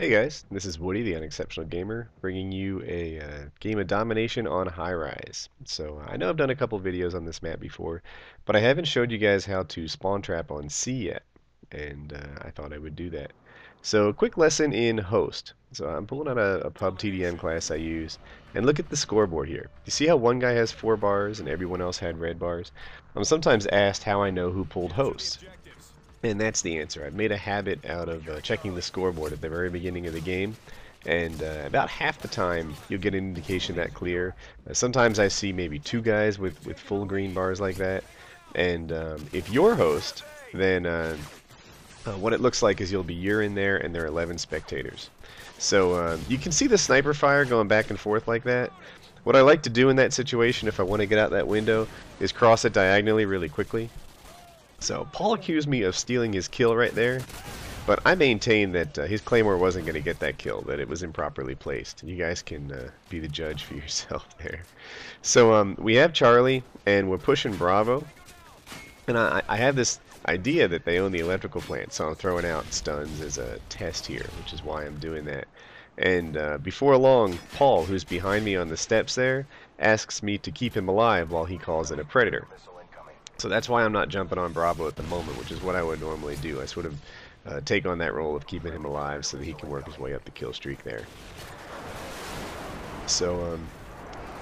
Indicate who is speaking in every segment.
Speaker 1: Hey guys, this is Woody, the Unexceptional Gamer, bringing you a game of Domination on High Rise. So I know I've done a couple videos on this map before, but I haven't showed you guys how to spawn trap on C yet, and I thought I would do that. So a quick lesson in host. So I'm pulling out a pub TDM class I use, and look at the scoreboard here. You see how one guy has 4 bars and everyone else had red bars? I'm sometimes asked how I know who pulled host. And that's the answer. I've made a habit out of checking the scoreboard at the very beginning of the game, and about half the time you'll get an indication that clear. Sometimes I see maybe 2 guys with full green bars like that, and if you're host, then what it looks like is you're in there and there are 11 spectators. So you can see the sniper fire going back and forth like that. What I like to do in that situation, if I want to get out that window, is cross it diagonally really quickly. So Paul accused me of stealing his kill right there, but I maintain that his claymore wasn't going to get that kill, that it was improperly placed. You guys can be the judge for yourself there. So we have Charlie, and we're pushing Bravo, and I have this idea that they own the electrical plant, so I'm throwing out stuns as a test here, which is why I'm doing that. And before long, Paul, who's behind me on the steps there, asks me to keep him alive while he calls in a predator. So that's why I'm not jumping on Bravo at the moment, which is what I would normally do. I sort of take on that role of keeping him alive so that he can work his way up the kill streak there. So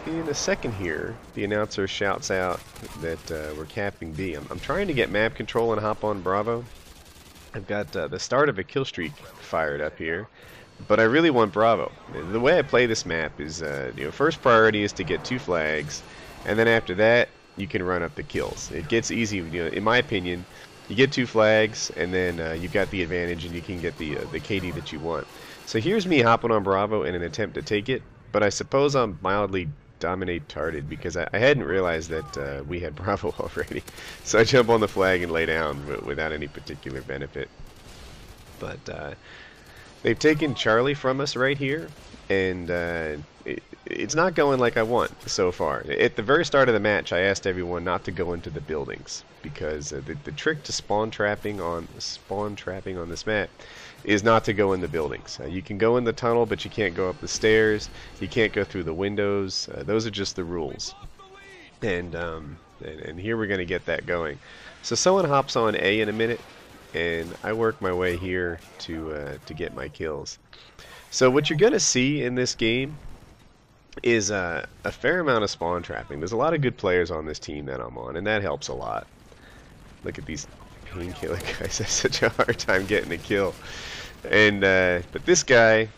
Speaker 1: in a second here, the announcer shouts out that we're capping B. I'm trying to get map control and hop on Bravo. I've got the start of a kill streak fired up here, but I really want Bravo. The way I play this map is, first priority is to get 2 flags, and then after that, you can run up the kills. It gets easy, in my opinion. You get 2 flags, and then you've got the advantage, and you can get the KD that you want. So here's me hopping on Bravo in an attempt to take it, but I suppose I'm mildly dominate-tarded because I hadn't realized that we had Bravo already. So I jump on the flag and lay down without any particular benefit. But they've taken Charlie from us right here, and it's not going like I want so far. At the very start of the match, I asked everyone not to go into the buildings because the trick to spawn trapping on this map is not to go in the buildings. You can go in the tunnel, but you can't go up the stairs. You can't go through the windows. Those are just the rules. And here we're going to get that going. So someone hops on A in a minute, and I work my way here to get my kills. So what you're going to see in this game is a fair amount of spawn trapping. There's a lot of good players on this team that I'm on, and that helps a lot. Look at these painkiller guys. I have such a hard time getting a kill. And but this guy,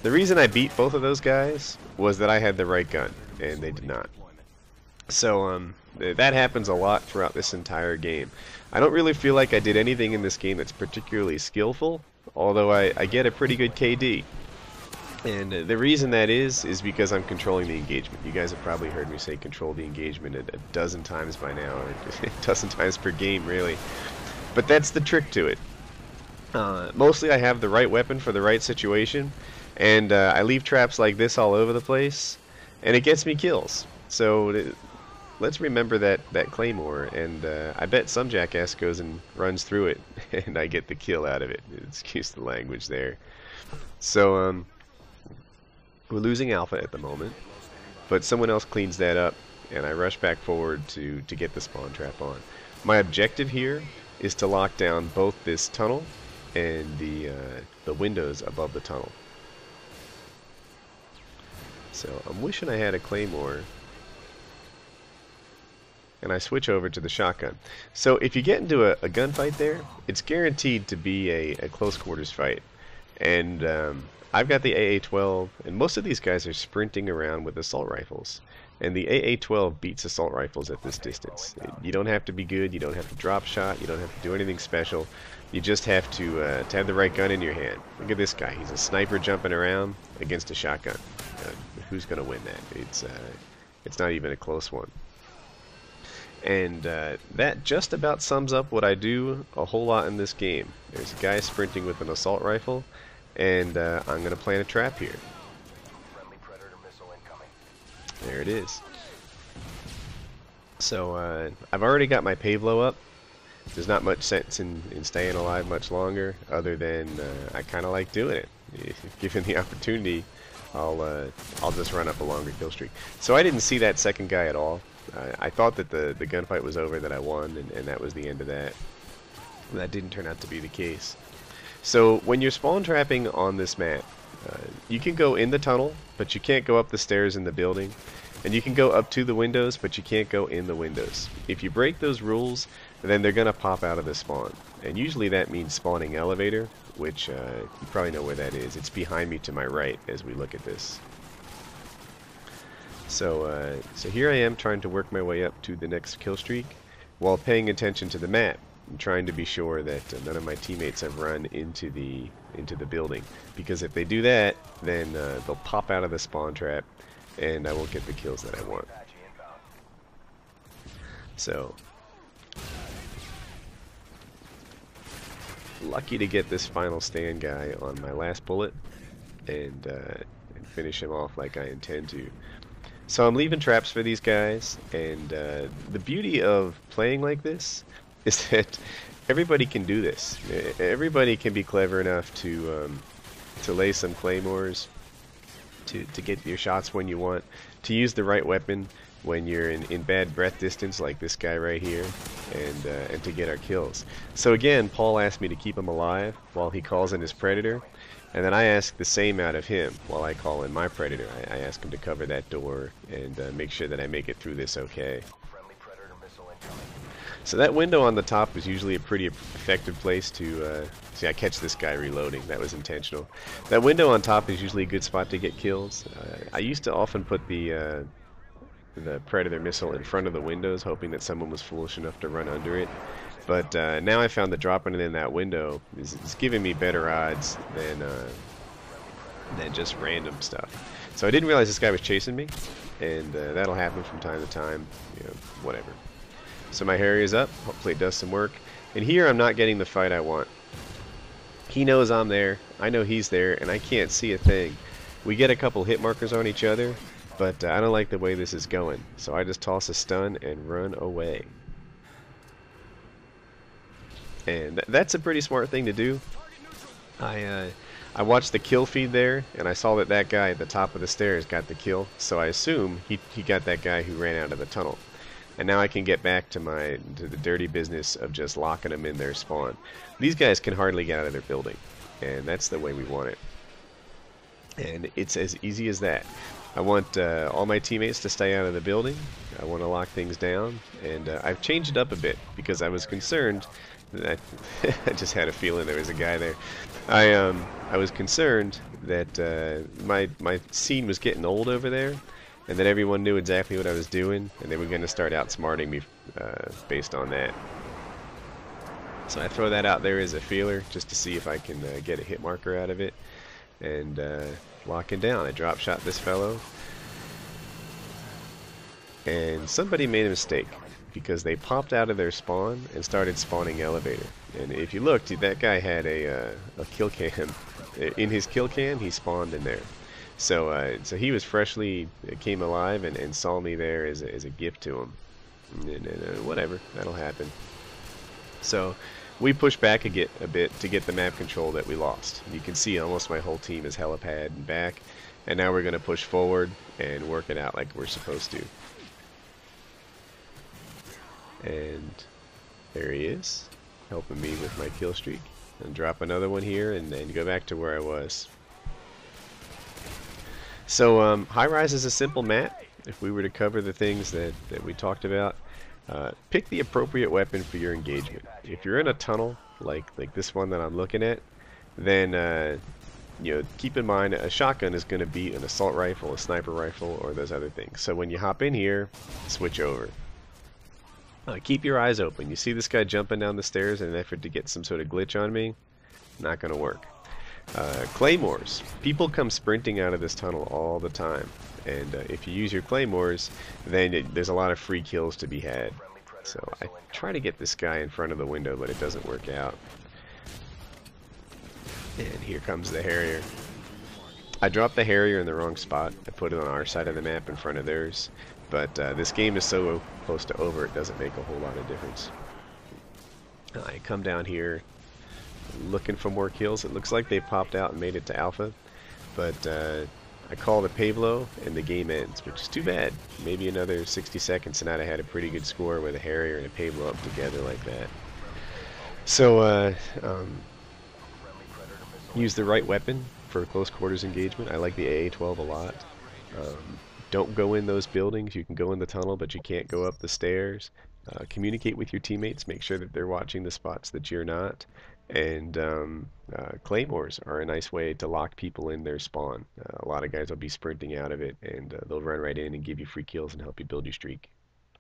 Speaker 1: the reason I beat both of those guys was that I had the right gun, and they did not. So that happens a lot throughout this entire game. I don't really feel like I did anything in this game that's particularly skillful, although I get a pretty good KD. And the reason that is because I'm controlling the engagement. You guys have probably heard me say control the engagement a dozen times by now, or a dozen times per game, really. But that's the trick to it. Mostly I have the right weapon for the right situation, and I leave traps like this all over the place, and it gets me kills. So let's remember that claymore, and I bet some jackass goes and runs through it, and I get the kill out of it. Excuse the language there. So we're losing alpha at the moment, but someone else cleans that up, and I rush back forward to get the spawn trap on. My objective here is to lock down both this tunnel and the windows above the tunnel. So I'm wishing I had a claymore, and I switch over to the shotgun. So if you get into a gunfight there, it's guaranteed to be a close quarters fight. And I've got the AA-12, and most of these guys are sprinting around with assault rifles. And the AA-12 beats assault rifles at this distance. You don't have to be good, you don't have to drop shot, you don't have to do anything special. You just have to have the right gun in your hand. Look at this guy, he's a sniper jumping around against a shotgun. Who's going to win that? It's not even a close one. And that just about sums up what I do a whole lot in this game. There's a guy sprinting with an assault rifle, and I'm going to plant a trap here. There it is. So I've already got my Pavlo up, there's not much sense in staying alive much longer, other than I kind of like doing it. If given the opportunity, I'll just run up a longer kill streak. So I didn't see that second guy at all. I thought that the gunfight was over, that I won, and that was the end of that. That didn't turn out to be the case. So when you're spawn trapping on this map, you can go in the tunnel, but you can't go up the stairs in the building. And you can go up to the windows, but you can't go in the windows. If you break those rules, then they're going to pop out of the spawn. And usually that means spawning elevator, which you probably know where that is. It's behind me to my right as we look at this. So, so here I am trying to work my way up to the next kill streak while paying attention to the map. I'm trying to be sure that none of my teammates have run into the building, because if they do that, then they'll pop out of the spawn trap, and I won't get the kills that I want. So, lucky to get this final stand guy on my last bullet, and finish him off like I intend to. So I'm leaving traps for these guys, and the beauty of playing like this is that everybody can do this. Everybody can be clever enough to lay some claymores, to get your shots when you want, to use the right weapon when you're in bad breath distance like this guy right here, and to get our kills. So again, Paul asked me to keep him alive while he calls in his predator, and then I ask the same out of him while I call in my predator. I ask him to cover that door and make sure that I make it through this okay. So that window on the top was usually a pretty effective place to see. I catch this guy reloading. That was intentional. That window on top is usually a good spot to get kills. I used to often put the Predator missile in front of the windows, hoping that someone was foolish enough to run under it. But now I found that dropping it in that window is giving me better odds than just random stuff. So I didn't realize this guy was chasing me, and that'll happen from time to time. You know, whatever. So my Harrier's up. Hopefully it does some work. And here I'm not getting the fight I want. He knows I'm there. I know he's there, and I can't see a thing. We get a couple hit markers on each other, but I don't like the way this is going. So I just toss a stun and run away. And that's a pretty smart thing to do. I watched the kill feed there, and I saw that guy at the top of the stairs got the kill. So I assume he got that guy who ran out of the tunnel. And now I can get back to the dirty business of just locking them in their spawn. These guys can hardly get out of their building, and that's the way we want it. And it's as easy as that. I want all my teammates to stay out of the building. I want to lock things down, and I've changed it up a bit because I was concerned that I just had a feeling there was a guy there. I was concerned that my scene was getting old over there, and that everyone knew exactly what I was doing, and they were going to start outsmarting me based on that. So I throw that out there as a feeler, just to see if I can get a hit marker out of it, and lock him down. I drop shot this fellow, and somebody made a mistake, because they popped out of their spawn and started spawning elevator. And if you looked, that guy had a kill cam. In his kill cam, he spawned in there. So he was freshly came alive and saw me there as a gift to him. And whatever, that'll happen. So we pushed back a bit to get the map control that we lost. You can see almost my whole team is helipad and back, and now we're going to push forward and work it out like we're supposed to. And there he is, helping me with my kill streak. And drop another one here, and then go back to where I was. So High Rise is a simple map. If we were to cover the things that we talked about, pick the appropriate weapon for your engagement. If you're in a tunnel like this one that I'm looking at, then you know, keep in mind a shotgun is going to beat an assault rifle, a sniper rifle, or those other things. So when you hop in here, switch over. Keep your eyes open. You see this guy jumping down the stairs in an effort to get some sort of glitch on me? Not going to work. Claymores. People come sprinting out of this tunnel all the time, and if you use your claymores, then there's a lot of free kills to be had. So I try to get this guy in front of the window, but it doesn't work out. And here comes the Harrier. I dropped the Harrier in the wrong spot. I put it on our side of the map in front of theirs, but this game is so close to over, it doesn't make a whole lot of difference. I come down here looking for more kills. It looks like they popped out and made it to alpha, but I call the Pablo and the game ends, which is too bad. Maybe another 60 seconds and I'd have had a pretty good score with a Harrier and a Pablo up together like that. So use the right weapon for close quarters engagement. I like the AA-12 a lot. Don't go in those buildings. You can go in the tunnel, but you can't go up the stairs. Communicate with your teammates. Make sure that they're watching the spots that you're not. And claymores are a nice way to lock people in their spawn. A lot of guys will be sprinting out of it, and they'll run right in and give you free kills and help you build your streak.